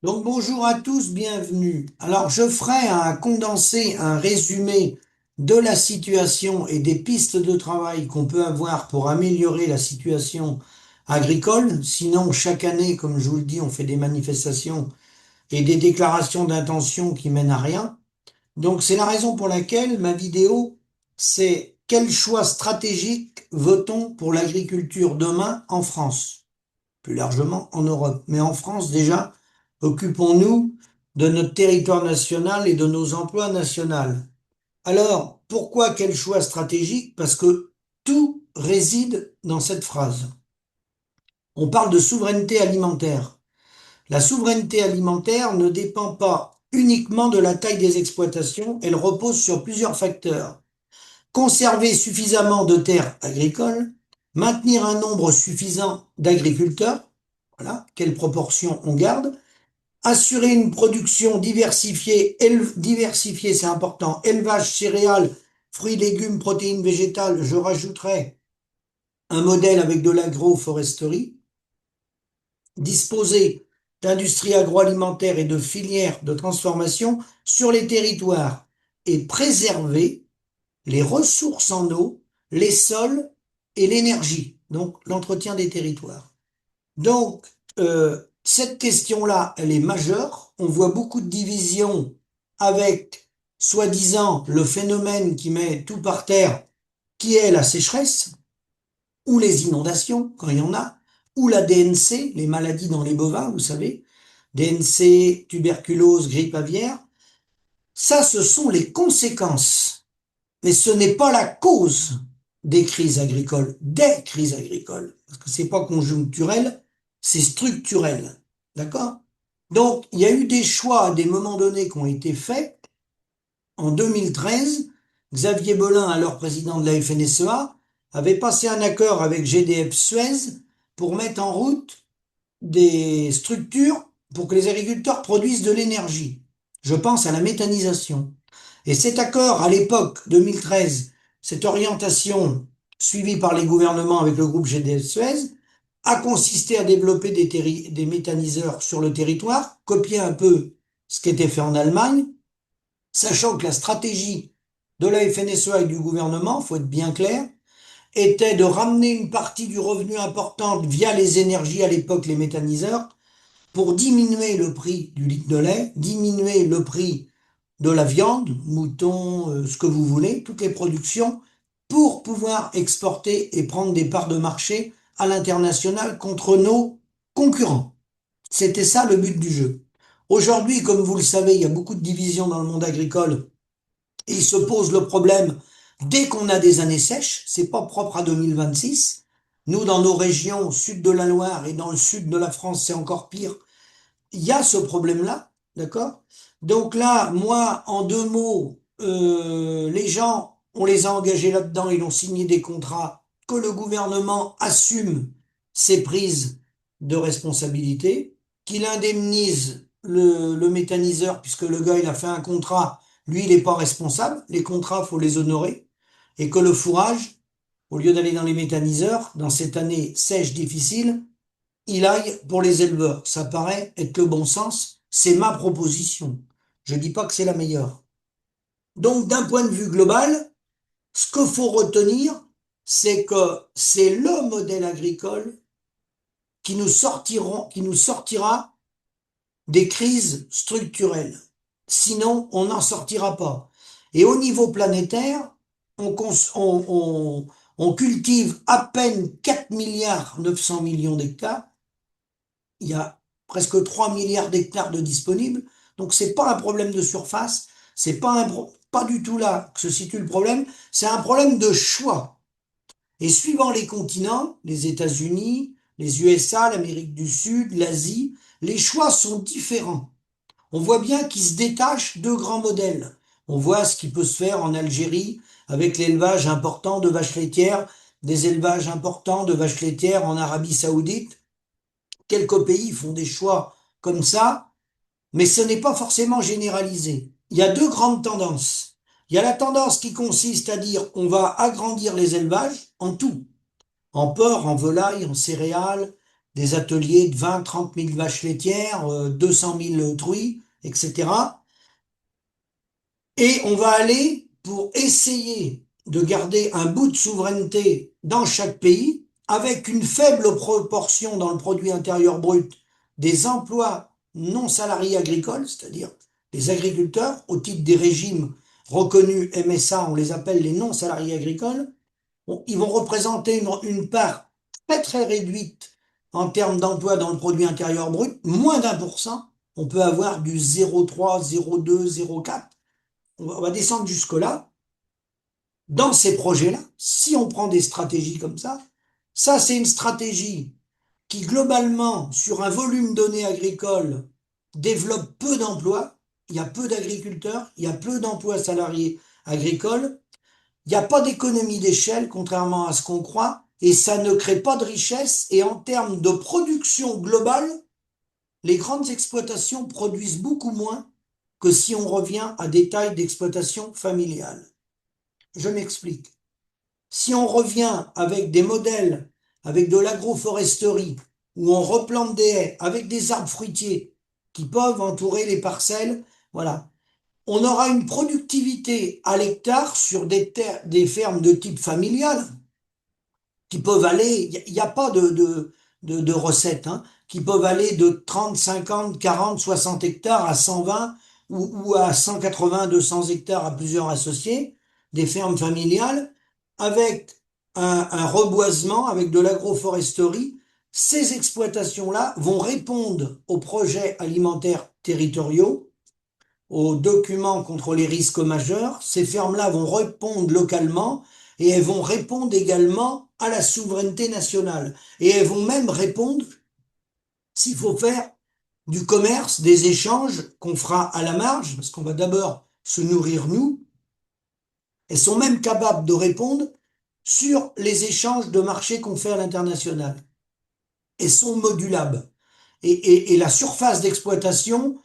Donc bonjour à tous, bienvenue. Alors je ferai un condensé, un résumé de la situation et des pistes de travail qu'on peut avoir pour améliorer la situation agricole. Sinon, chaque année, comme je vous le dis, on fait des manifestations et des déclarations d'intention qui mènent à rien. Donc c'est la raison pour laquelle ma vidéo, c'est quel choix stratégique veut-on pour l'agriculture demain en France? Plus largement en Europe. Mais en France, déjà, occupons-nous de notre territoire national et de nos emplois nationaux. Alors, pourquoi quel choix stratégique? Parce que tout réside dans cette phrase. On parle de souveraineté alimentaire. La souveraineté alimentaire ne dépend pas uniquement de la taille des exploitations, elle repose sur plusieurs facteurs. Conserver suffisamment de terres agricoles, maintenir un nombre suffisant d'agriculteurs, voilà, quelle proportion on garde, assurer une production diversifiée, diversifiée c'est important, élevage, céréales, fruits, légumes, protéines végétales, je rajouterai un modèle avec de l'agroforesterie, disposer d'industries agroalimentaires et de filières de transformation sur les territoires et préserver les ressources en eau, les sols et l'énergie, donc l'entretien des territoires. Donc, cette question-là, elle est majeure. On voit beaucoup de divisions avec, soi-disant, le phénomène qui met tout par terre, qui est la sécheresse, ou les inondations, quand il y en a, ou la DNC, les maladies dans les bovins, vous savez, DNC, tuberculose, grippe aviaire. Ça, ce sont les conséquences. Mais ce n'est pas la cause des crises agricoles, des crises agricoles. Parce que c'est pas conjoncturel, c'est structurel. D'accord? Donc, il y a eu des choix à des moments donnés qui ont été faits. En 2013, Xavier Belin, alors président de la FNSEA, avait passé un accord avec GDF Suez pour mettre en route des structures pour que les agriculteurs produisent de l'énergie. Je pense à la méthanisation. Et cet accord, à l'époque, 2013, cette orientation suivie par les gouvernements avec le groupe GDF Suez, a consisté à développer des méthaniseurs sur le territoire, copier un peu ce qui était fait en Allemagne, sachant que la stratégie de la FNSEA et du gouvernement, faut être bien clair, était de ramener une partie du revenu important via les énergies, à l'époque les méthaniseurs, pour diminuer le prix du litre de lait, diminuer le prix de la viande, mouton, ce que vous voulez, toutes les productions, pour pouvoir exporter et prendre des parts de marché à l'international contre nos concurrents. C'était ça le but du jeu. Aujourd'hui, comme vous le savez, il y a beaucoup de divisions dans le monde agricole et il se pose le problème dès qu'on a des années sèches, c'est pas propre à 2026. Nous, dans nos régions, sud de la Loire et dans le sud de la France, c'est encore pire. Il y a ce problème-là, d'accord? Donc là, moi, en deux mots, les gens, on les a engagés là-dedans, ils ont signé des contrats, que le gouvernement assume ses prises de responsabilité, qu'il indemnise le méthaniseur, puisque le gars, il a fait un contrat, lui, il n'est pas responsable, les contrats, faut les honorer, et que le fourrage, au lieu d'aller dans les méthaniseurs, dans cette année sèche difficile, il aille pour les éleveurs. Ça paraît être le bon sens. C'est ma proposition. Je dis pas que c'est la meilleure. Donc, d'un point de vue global, ce qu'il faut retenir, c'est que c'est le modèle agricole qui nous sortira des crises structurelles. Sinon, on n'en sortira pas. Et au niveau planétaire, on cultive à peine 4 milliards 900 millions d'hectares. Il y a presque 3 milliards d'hectares de disponibles. Donc c'est pas un problème de surface, c'est pas pas du tout là que se situe le problème, c'est un problème de choix. Et suivant les continents, les États-Unis, les USA, l'Amérique du Sud, l'Asie, les choix sont différents. On voit bien qu'il se détache deux grands modèles. On voit ce qui peut se faire en Algérie avec l'élevage important de vaches laitières, des élevages importants de vaches laitières en Arabie Saoudite. Quelques pays font des choix comme ça, mais ce n'est pas forcément généralisé. Il y a deux grandes tendances. Il y a la tendance qui consiste à dire on va agrandir les élevages en tout, en porc, en volaille, en céréales, des ateliers de 20, 30 000 vaches laitières, 200 000 truies, etc. Et on va aller pour essayer de garder un bout de souveraineté dans chaque pays, avec une faible proportion dans le produit intérieur brut des emplois non salariés agricoles, c'est-à-dire les agriculteurs, au titre des régimes reconnus MSA, on les appelle les non salariés agricoles. Bon, ils vont représenter une part très très réduite en termes d'emploi dans le produit intérieur brut, moins d'1%. On peut avoir du 0,3, 0,2, 0,4. On va descendre jusque-là. Dans ces projets-là, si on prend des stratégies comme ça c'est une stratégie qui globalement, sur un volume donné agricole, développe peu d'emplois. Il y a peu d'agriculteurs, il y a peu d'emplois salariés agricoles. Il n'y a pas d'économie d'échelle, contrairement à ce qu'on croit, et ça ne crée pas de richesse. Et en termes de production globale, les grandes exploitations produisent beaucoup moins que si on revient à des tailles d'exploitation familiale. Je m'explique. Si on revient avec des modèles, avec de l'agroforesterie, où on replante des haies, avec des arbres fruitiers qui peuvent entourer les parcelles, voilà, on aura une productivité à l'hectare sur des fermes de type familial qui peuvent aller, il n'y a pas de recettes, hein, qui peuvent aller de 30, 50, 40, 60 hectares à 120 ou à 180, 200 hectares à plusieurs associés, des fermes familiales, avec un reboisement, avec de l'agroforesterie. Ces exploitations-là vont répondre aux projets alimentaires territoriaux, aux documents contre les risques majeurs. Ces fermes-là vont répondre localement et elles vont répondre également à la souveraineté nationale. Et elles vont même répondre, s'il faut faire du commerce, des échanges qu'on fera à la marge, parce qu'on va d'abord se nourrir nous, elles sont même capables de répondre sur les échanges de marché qu'on fait à l'international. Elles sont modulables. Et la surface d'exploitation,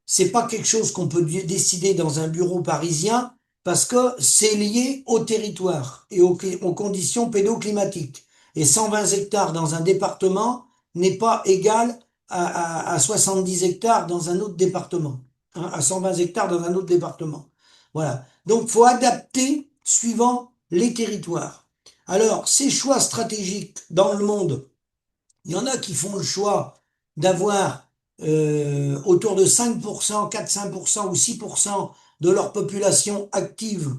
c'est pas quelque chose qu'on peut décider dans un bureau parisien parce que c'est lié au territoire et aux conditions pédoclimatiques. Et 120 hectares dans un département n'est pas égal à 70 hectares dans un autre département, hein, à 120 hectares dans un autre département. Voilà. Donc, faut adapter suivant les territoires. Alors, ces choix stratégiques dans le monde, il y en a qui font le choix d'avoir autour de 5%, 4, 5% ou 6% de leur population active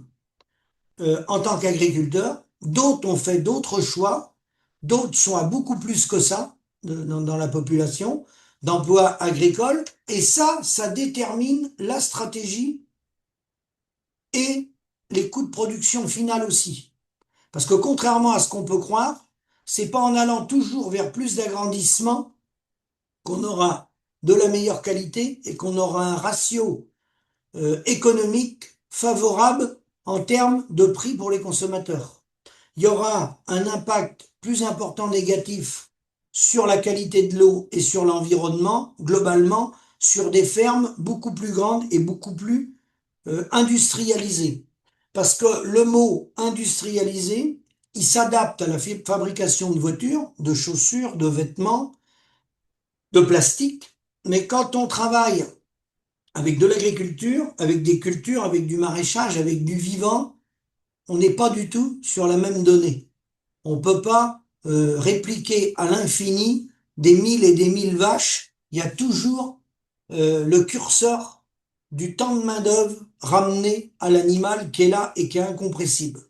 en tant qu'agriculteurs. D'autres ont fait d'autres choix. D'autres sont à beaucoup plus que ça dans la population d'emplois agricoles. Et ça détermine la stratégie et les coûts de production finale aussi. Parce que contrairement à ce qu'on peut croire, c'est pas en allant toujours vers plus d'agrandissement qu'on aura de la meilleure qualité et qu'on aura un ratio économique favorable en termes de prix pour les consommateurs. Il y aura un impact plus important négatif sur la qualité de l'eau et sur l'environnement, globalement, sur des fermes beaucoup plus grandes et beaucoup plus industrialisées. Parce que le mot industrialisé, il s'adapte à la fabrication de voitures, de chaussures, de vêtements, de plastique, mais quand on travaille avec de l'agriculture, avec des cultures, avec du maraîchage, avec du vivant, on n'est pas du tout sur la même donnée. On ne peut pas répliquer à l'infini des mille et des mille vaches. Il y a toujours le curseur du temps de main-d'œuvre ramené à l'animal qui est là et qui est incompressible.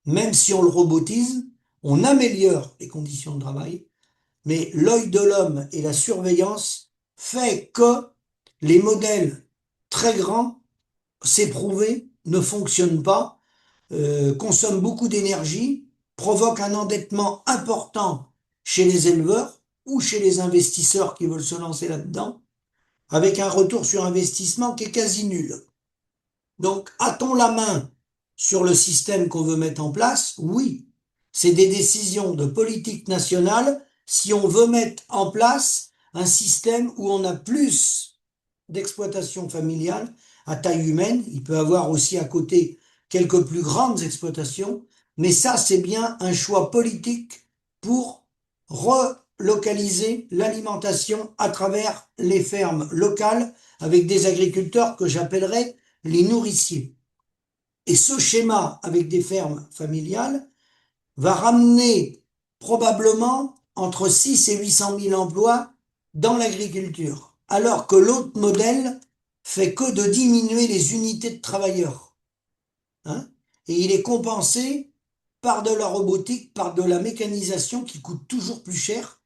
Même si on le robotise, on améliore les conditions de travail, mais l'œil de l'homme et la surveillance fait que les modèles très grands, c'est prouvé, ne fonctionnent pas, consomment beaucoup d'énergie, provoquent un endettement important chez les éleveurs ou chez les investisseurs qui veulent se lancer là-dedans, avec un retour sur investissement qui est quasi nul. Donc, a-t-on la main sur le système qu'on veut mettre en place? Oui. C'est des décisions de politique nationale si on veut mettre en place un système où on a plus d'exploitation familiale à taille humaine. Il peut y avoir aussi à côté quelques plus grandes exploitations, mais ça, c'est bien un choix politique pour relocaliser l'alimentation à travers les fermes locales avec des agriculteurs que j'appellerais les nourriciers. Et ce schéma avec des fermes familiales va ramener probablement entre 6 et 800 000 emplois dans l'agriculture, alors que l'autre modèle fait que de diminuer les unités de travailleurs, hein, et il est compensé par de la robotique, par de la mécanisation qui coûte toujours plus cher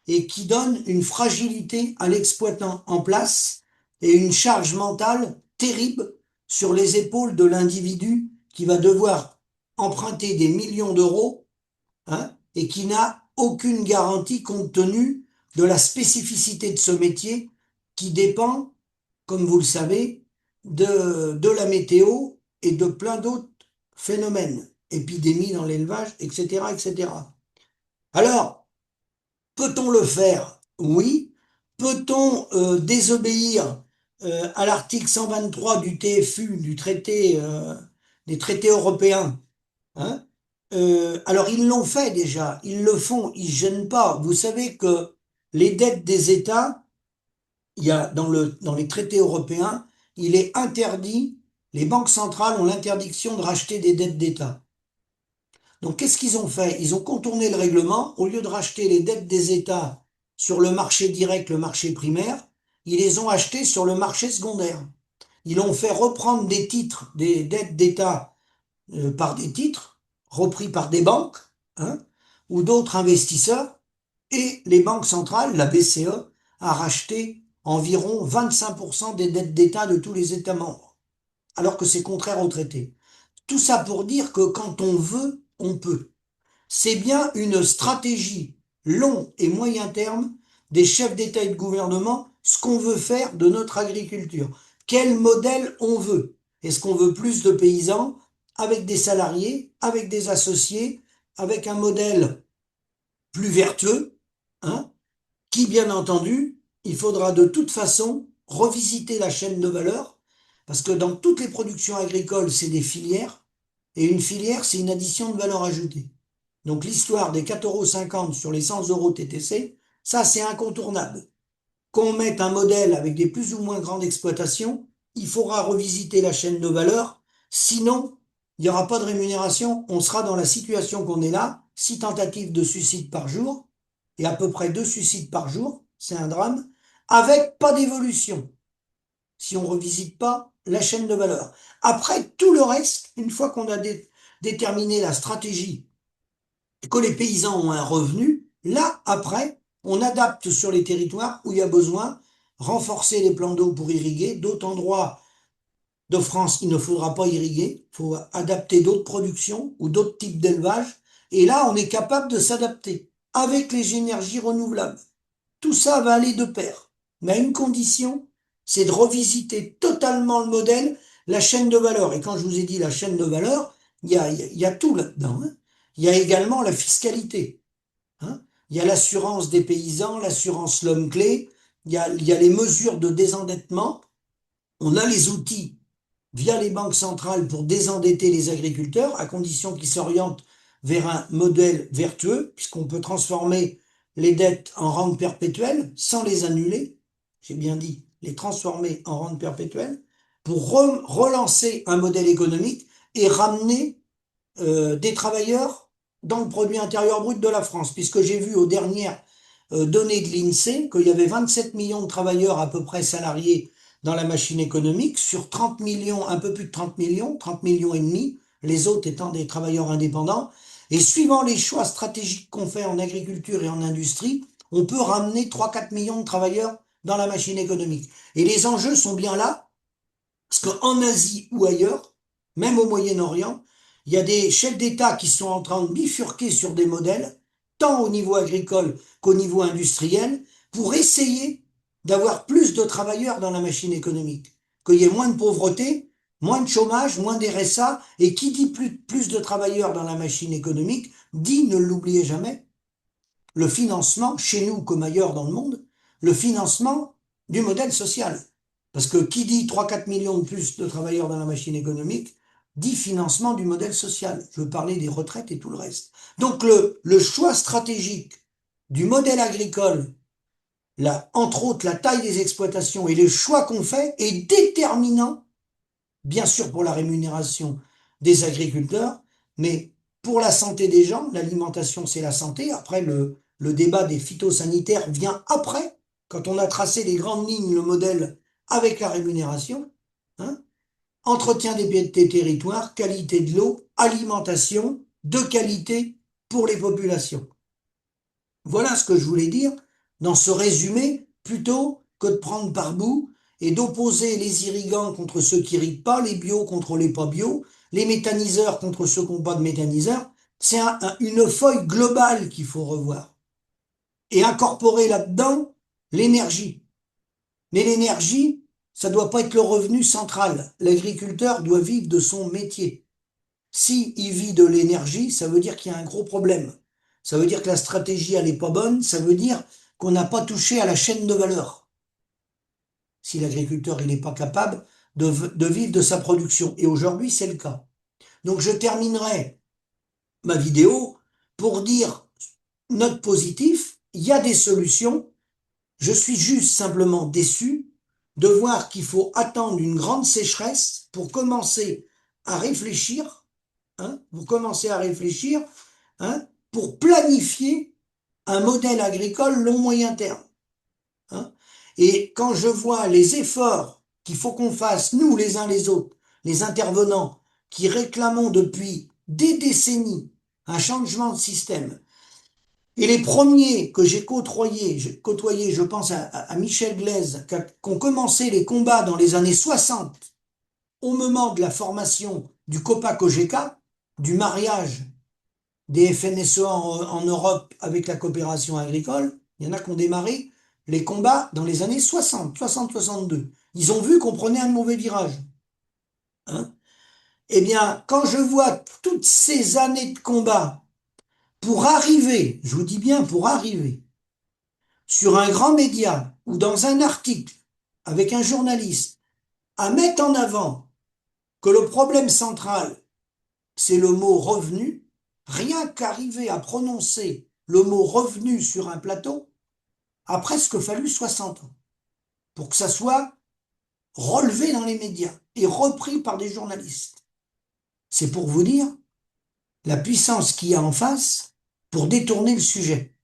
et qui donne une fragilité à l'exploitant en place et une charge mentale terrible sur les épaules de l'individu qui va devoir emprunter des millions d'euros, hein, et qui n'a aucune garantie compte tenu de la spécificité de ce métier qui dépend, comme vous le savez, de la météo et de plein d'autres phénomènes, épidémies dans l'élevage, etc., etc. Alors, peut-on le faire? Oui. Peut-on désobéir à l'article 123 du TFU, du traité, des traités européens, hein? Alors ils l'ont fait déjà, ils le font, ils gênent pas. Vous savez que les dettes des États, il y a dans les traités européens, il est interdit, les banques centrales ont l'interdiction de racheter des dettes d'État. Donc qu'est-ce qu'ils ont fait? Ils ont contourné le règlement, au lieu de racheter les dettes des États sur le marché direct, le marché primaire, ils les ont achetées sur le marché secondaire. Ils ont fait reprendre des titres, des dettes d'État par des titres repris par des banques, hein, ou d'autres investisseurs, et les banques centrales, la BCE, a racheté environ 25% des dettes d'État de tous les États membres, alors que c'est contraire au traité. Tout ça pour dire que quand on veut, on peut. C'est bien une stratégie long et moyen terme des chefs d'État et de gouvernement, ce qu'on veut faire de notre agriculture. Quel modèle on veut? Est-ce qu'on veut plus de paysans avec des salariés, avec des associés, avec un modèle plus vertueux, hein, qui, bien entendu, il faudra de toute façon revisiter la chaîne de valeur, parce que dans toutes les productions agricoles, c'est des filières, et une filière, c'est une addition de valeur ajoutée. Donc l'histoire des 4,50 € sur les 100 euros TTC, ça c'est incontournable. Qu'on mette un modèle avec des plus ou moins grandes exploitations, il faudra revisiter la chaîne de valeur, sinon il n'y aura pas de rémunération, on sera dans la situation qu'on est là, 6 tentatives de suicide par jour, et à peu près 2 suicides par jour, c'est un drame, avec pas d'évolution, si on ne revisite pas la chaîne de valeur. Après, tout le reste, une fois qu'on a déterminé la stratégie, que les paysans ont un revenu, là, après, on adapte sur les territoires où il y a besoin, renforcer les plans d'eau pour irriguer, d'autres endroits de France, il ne faudra pas irriguer, il faut adapter d'autres productions ou d'autres types d'élevage, et là, on est capable de s'adapter avec les énergies renouvelables. Tout ça va aller de pair, mais à une condition, c'est de revisiter totalement le modèle, la chaîne de valeur. Et quand je vous ai dit la chaîne de valeur, il y a tout là-dedans, hein. Il y a également la fiscalité, hein. Il y a l'assurance des paysans, l'assurance l'homme clé, il y a les mesures de désendettement. On a les outils via les banques centrales pour désendetter les agriculteurs, à condition qu'ils s'orientent vers un modèle vertueux, puisqu'on peut transformer les dettes en rente perpétuelle sans les annuler, j'ai bien dit, les transformer en rente perpétuelle, pour relancer un modèle économique et ramener des travailleurs dans le produit intérieur brut de la France, puisque j'ai vu aux dernières données de l'INSEE qu'il y avait 27 millions de travailleurs à peu près salariés dans la machine économique, sur 30 millions, un peu plus de 30 millions et demi, les autres étant des travailleurs indépendants. Et suivant les choix stratégiques qu'on fait en agriculture et en industrie, on peut ramener 3-4 millions de travailleurs dans la machine économique. Et les enjeux sont bien là, parce qu'en Asie ou ailleurs, même au Moyen-Orient, il y a des chefs d'État qui sont en train de bifurquer sur des modèles, tant au niveau agricole qu'au niveau industriel, pour essayer d'avoir plus de travailleurs dans la machine économique, qu'il y ait moins de pauvreté, moins de chômage, moins d'RSA, et qui dit plus de travailleurs dans la machine économique, dit, ne l'oubliez jamais, le financement, chez nous comme ailleurs dans le monde, le financement du modèle social. Parce que qui dit 3-4 millions de plus de travailleurs dans la machine économique, dit financement du modèle social. Je veux parler des retraites et tout le reste. Donc le choix stratégique du modèle agricole, entre autres la taille des exploitations et les choix qu'on fait, est déterminant, bien sûr pour la rémunération des agriculteurs, mais pour la santé des gens. L'alimentation, c'est la santé. Après, le débat des phytosanitaires vient après, quand on a tracé les grandes lignes, le modèle avec la rémunération. Hein. Entretien des territoires, qualité de l'eau, alimentation de qualité pour les populations. Voilà ce que je voulais dire dans ce résumé, plutôt que de prendre par bout et d'opposer les irrigants contre ceux qui irriguent pas, les bio contre les pas bio, les méthaniseurs contre ceux qui n'ont pas de méthaniseurs. C'est une feuille globale qu'il faut revoir et incorporer là-dedans l'énergie. Mais l'énergie, ça doit pas être le revenu central. L'agriculteur doit vivre de son métier. Si il vit de l'énergie, ça veut dire qu'il y a un gros problème. Ça veut dire que la stratégie, elle est pas bonne. Ça veut dire qu'on n'a pas touché à la chaîne de valeur. Si l'agriculteur, il n'est pas capable de vivre de sa production. Et aujourd'hui, c'est le cas. Donc, je terminerai ma vidéo pour dire note positif, il y a des solutions. Je suis juste simplement déçu de voir qu'il faut attendre une grande sécheresse pour commencer à réfléchir, hein, hein, pour planifier un modèle agricole long moyen terme. Hein. Et quand je vois les efforts qu'il faut qu'on fasse, nous les uns les autres, les intervenants, qui réclamons depuis des décennies un changement de système, et les premiers que j'ai côtoyés, je pense à Michel Glaise, qui ont commencé les combats dans les années 60, au moment de la formation du COPA-COGECA, du mariage des FNSEA en Europe avec la coopération agricole. Il y en a qui ont démarré les combats dans les années 60, 60-62. Ils ont vu qu'on prenait un mauvais virage. Hein. Eh bien, quand je vois toutes ces années de combat pour arriver, je vous dis bien pour arriver, sur un grand média ou dans un article avec un journaliste, à mettre en avant que le problème central, c'est le mot revenu, rien qu'arriver à prononcer le mot revenu sur un plateau, a presque fallu 60 ans pour que ça soit relevé dans les médias et repris par des journalistes. C'est pour vous dire la puissance qu'il y a en face pour détourner le sujet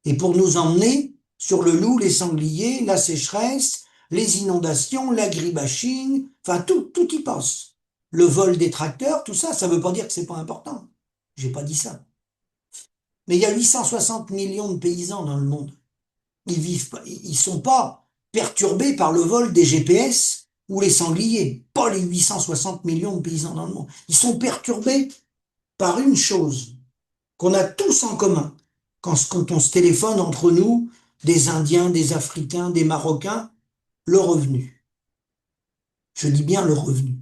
et pour nous emmener sur le loup, les sangliers, la sécheresse, les inondations, l'agribashing, enfin tout y passe. Le vol des tracteurs, tout ça, ça veut pas dire que c'est pas important. J'ai pas dit ça. Mais il y a 860 millions de paysans dans le monde. Ils sont pas perturbés par le vol des GPS ou les sangliers. Pas les 860 millions de paysans dans le monde. Ils sont perturbés par une chose qu'on a tous en commun. Quand on se téléphone entre nous, des Indiens, des Africains, des Marocains, le revenu. Je dis bien le revenu.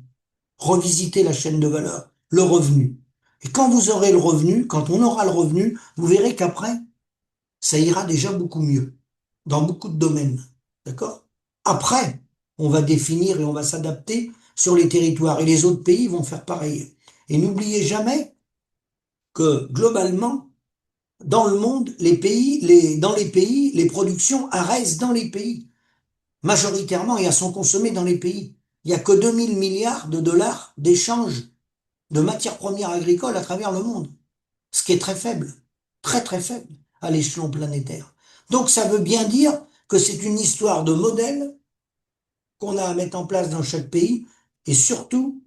Revisiter la chaîne de valeur. Le revenu. Et quand vous aurez le revenu, quand on aura le revenu, vous verrez qu'après, ça ira déjà beaucoup mieux, dans beaucoup de domaines. D'accord? Après, on va définir et on va s'adapter sur les territoires. Et les autres pays vont faire pareil. Et n'oubliez jamais que, globalement, dans le monde, dans les pays, les productions restent dans les pays, majoritairement, et elles sont consommées dans les pays. Il n'y a que 2000 milliards de dollars d'échanges de matières premières agricoles à travers le monde, ce qui est très faible, très très faible à l'échelon planétaire. Donc ça veut bien dire que c'est une histoire de modèle qu'on a à mettre en place dans chaque pays et surtout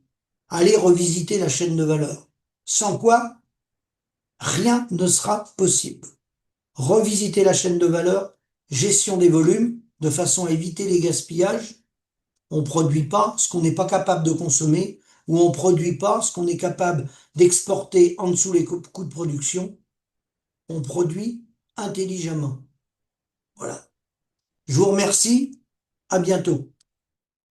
aller revisiter la chaîne de valeur. Sans quoi, rien ne sera possible. Revisiter la chaîne de valeur, gestion des volumes, de façon à éviter les gaspillages. On ne produit pas ce qu'on n'est pas capable de consommer ou on ne produit pas ce qu'on est capable d'exporter en dessous les coûts de production. On produit intelligemment. Voilà. Je vous remercie. À bientôt.